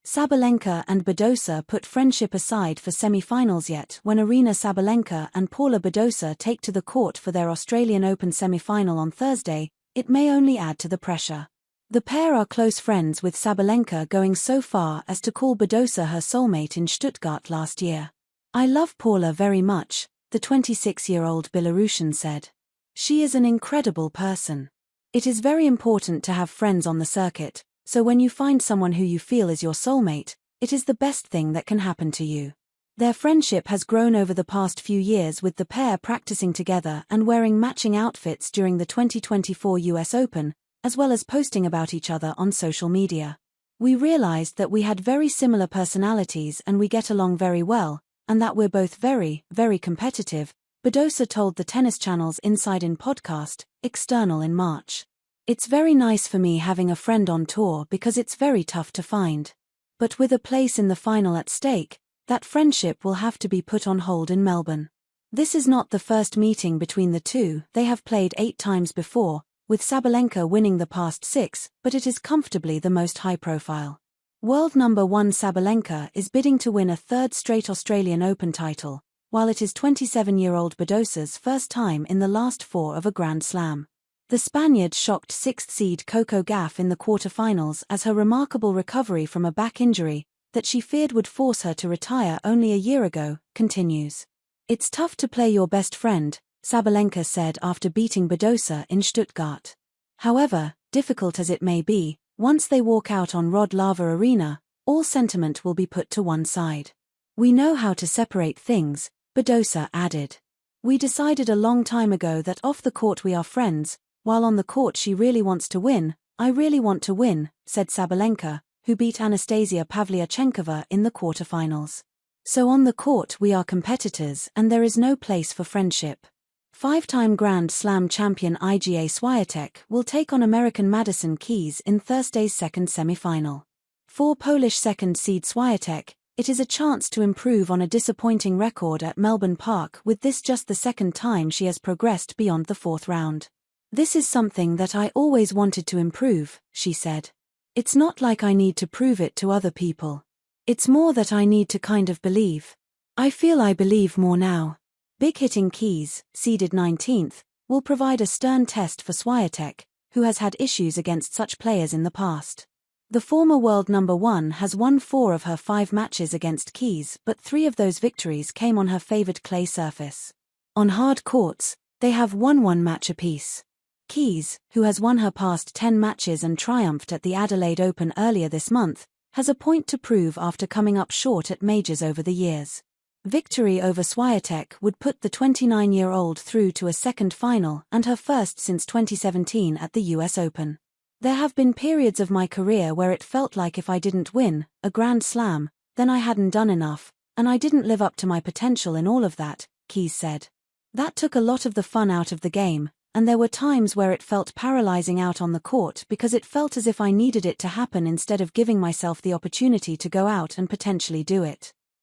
Sabalenka and Badosa put friendship aside for semi-finals, yet when Aryna Sabalenka and Paula Badosa take to the court for their Australian Open semi-final on Thursday, it may only add to the pressure. The pair are close friends, with Sabalenka going so far as to call Badosa her soulmate in Stuttgart last year. "I love Paula very much," the 26-year-old Belarusian said. "She is an incredible person. It is very important to have friends on the circuit, so when you find someone who you feel is your soulmate, it is the best thing that can happen to you." Their friendship has grown over the past few years, with the pair practicing together and wearing matching outfits during the 2024 US Open, as well as posting about each other on social media. "We realized that we had very similar personalities and we get along very well, and that we're both very, very competitive," Badosa told the Tennis Channel's Inside In podcast, External, in March. "It's very nice for me having a friend on tour because it's very tough to find. But with a place in the final at stake, that friendship will have to be put on hold in Melbourne." This is not the first meeting between the two. They have played 8 times before, with Sabalenka winning the past 6, but it is comfortably the most high-profile. World number 1 Sabalenka is bidding to win a 3rd straight Australian Open title, while it is 27-year-old Badosa's first time in the last 4 of a Grand Slam. The Spaniard shocked 6th seed Coco Gauff in the quarter-finals as her remarkable recovery from a back injury that she feared would force her to retire only a year ago continues. "It's tough to play your best friend," Sabalenka said after beating Badosa in Stuttgart. "However, difficult as it may be, once they walk out on Rod Laver Arena, all sentiment will be put to one side. We know how to separate things," Badosa added. "We decided a long time ago that off the court we are friends, while on the court she really wants to win. I really want to win," said Sabalenka, who beat Anastasia Pavlyuchenkova in the quarterfinals. "So on the court we are competitors and there is no place for friendship." 5-time Grand Slam champion Iga Swiatek will take on American Madison Keys in Thursday's second semi-final. For Polish second seed Swiatek, it is a chance to improve on a disappointing record at Melbourne Park, with this just the second time she has progressed beyond the 4th round. "This is something that I always wanted to improve," she said. "It's not like I need to prove it to other people. It's more that I need to kind of believe. I feel I believe more now." Big-hitting Keys, seeded 19th, will provide a stern test for Swiatek, who has had issues against such players in the past. The former world number 1 has won 4 of her 5 matches against Keys, but 3 of those victories came on her favored clay surface. On hard courts, they have won 1 match apiece. Keys, who has won her past 10 matches and triumphed at the Adelaide Open earlier this month, has a point to prove after coming up short at majors over the years. Victory over Swiatek would put the 29-year-old through to a second final and her first since 2017 at the US Open. "There have been periods of my career where it felt like if I didn't win a Grand Slam, then I hadn't done enough, and I didn't live up to my potential in all of that," Keys said. "That took a lot of the fun out of the game, and there were times where it felt paralyzing out on the court because it felt as if I needed it to happen instead of giving myself the opportunity to go out and potentially do it.